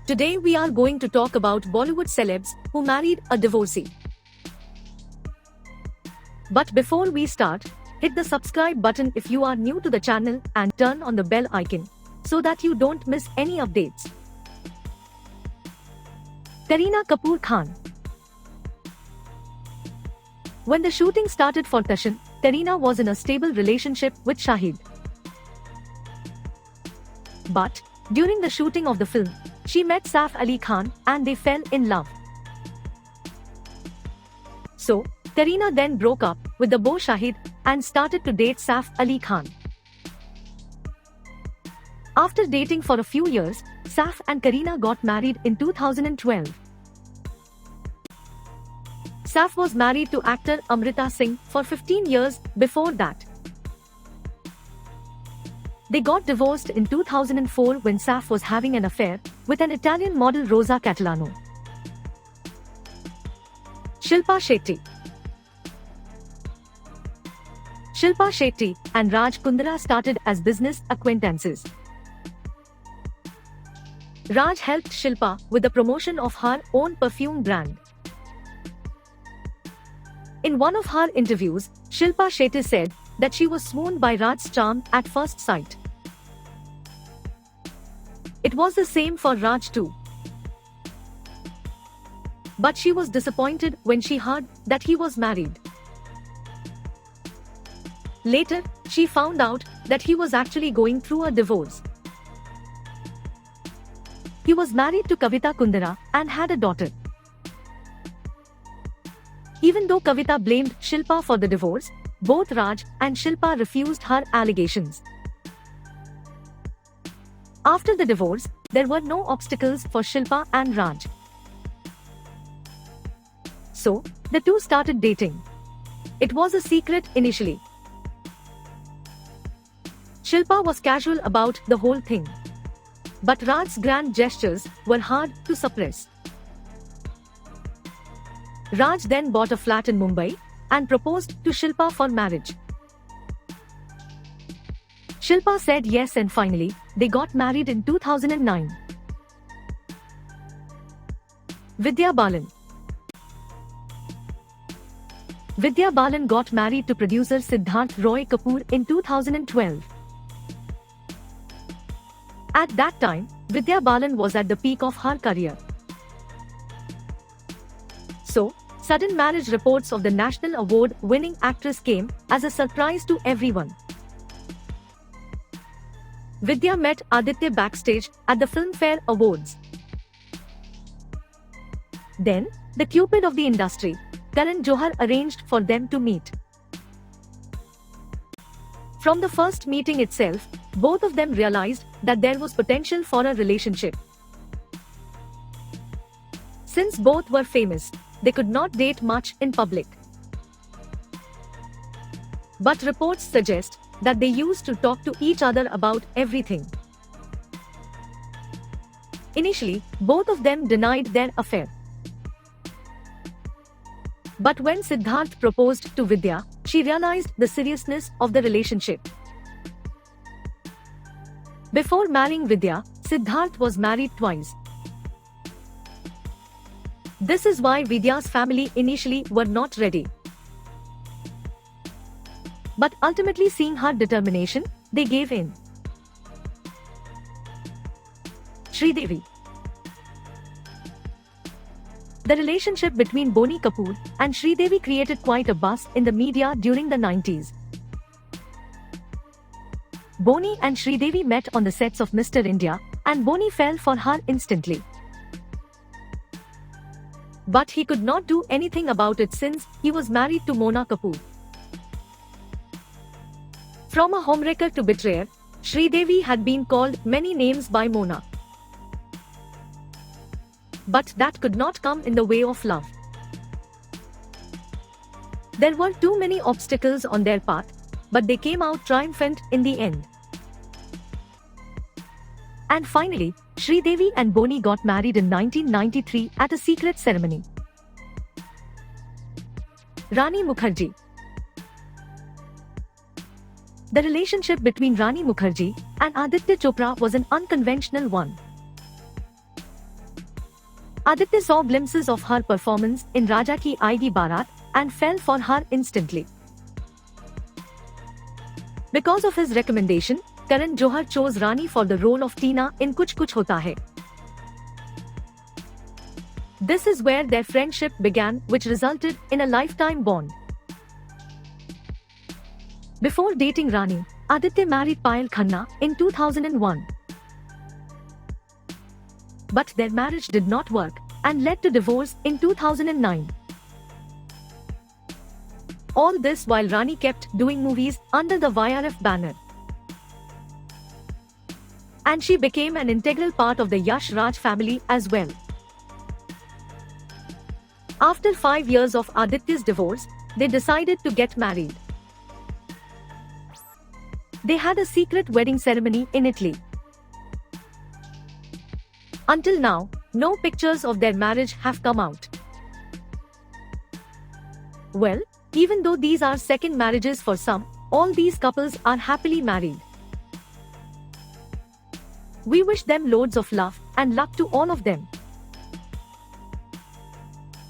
Today we are going to talk about Bollywood celebs who married a divorcee. But before we start, hit the subscribe button if you are new to the channel and turn on the bell icon so that you don't miss any updates. Kareena Kapoor Khan. When the shooting started for Tashin, Kareena was in a stable relationship with Shahid. But during the shooting of the film, she met Saif Ali Khan and they fell in love. So, Kareena then broke up with the beau Shahid and started to date Saif Ali Khan. After dating for a few years, Saif and Kareena got married in 2012. Saif was married to actor Amrita Singh for 15 years before that. They got divorced in 2004 when Saif was having an affair with an Italian model Rosa Catalano. Shilpa Shetty. Shilpa Shetty and Raj Kundra started as business acquaintances. Raj helped Shilpa with the promotion of her own perfume brand. In one of her interviews, Shilpa Shetty said that she was swooned by Raj's charm at first sight. It was the same for Raj too. But she was disappointed when she heard that he was married. Later, she found out that he was actually going through a divorce. He was married to Kavita Kundra and had a daughter. Even though Kavita blamed Shilpa for the divorce, both Raj and Shilpa refused her allegations. After the divorce, there were no obstacles for Shilpa and Raj. So, the two started dating. It was a secret initially. Shilpa was casual about the whole thing. But Raj's grand gestures were hard to suppress. Raj then bought a flat in Mumbai and proposed to Shilpa for marriage. Shilpa said yes and finally, they got married in 2009. Vidya Balan. Vidya Balan got married to producer Siddharth Roy Kapoor in 2012. At that time, Vidya Balan was at the peak of her career. So, sudden marriage reports of the National Award-winning actress came as a surprise to everyone. Vidya met Aditya backstage at the Filmfare Awards. Then, the Cupid of the industry, Karan Johar, arranged for them to meet. From the first meeting itself, both of them realized that there was potential for a relationship. Since both were famous, they could not date much in public. But reports suggest that they used to talk to each other about everything. Initially, both of them denied their affair. But when Siddharth proposed to Vidya, she realized the seriousness of the relationship. Before marrying Vidya, Siddharth was married twice. This is why Vidya's family initially were not ready. But ultimately, seeing her determination, they gave in. Sridevi. The relationship between Boney Kapoor and Sridevi created quite a buzz in the media during the 90s. Boney and Sridevi met on the sets of Mr. India, and Boney fell for her instantly. But he could not do anything about it since he was married to Mona Kapoor. From a homewrecker to betrayer, Sridevi had been called many names by Mona. But that could not come in the way of love. There were too many obstacles on their path, but they came out triumphant in the end. And finally, Sridevi and Boney got married in 1993 at a secret ceremony. Rani Mukherjee. The relationship between Rani Mukherjee and Aditya Chopra was an unconventional one. Aditya saw glimpses of her performance in Raja Ki Aayegi Baraat and fell for her instantly. Because of his recommendation, Karan Johar chose Rani for the role of Tina in Kuch Kuch Hota Hai. This is where their friendship began, which resulted in a lifetime bond. Before dating Rani, Aditya married Payal Khanna in 2001. But their marriage did not work and led to divorce in 2009. All this while Rani kept doing movies under the YRF banner. And she became an integral part of the Yash Raj family as well. After 5 years of Aditya's divorce, they decided to get married. They had a secret wedding ceremony in Italy. Until now, no pictures of their marriage have come out. Well, even though these are second marriages for some, all these couples are happily married. We wish them loads of love and luck to all of them.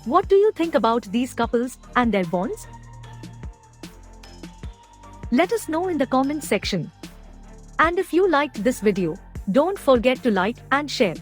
What do you think about these couples and their bonds? Let us know in the comment section. And if you liked this video, don't forget to like and share.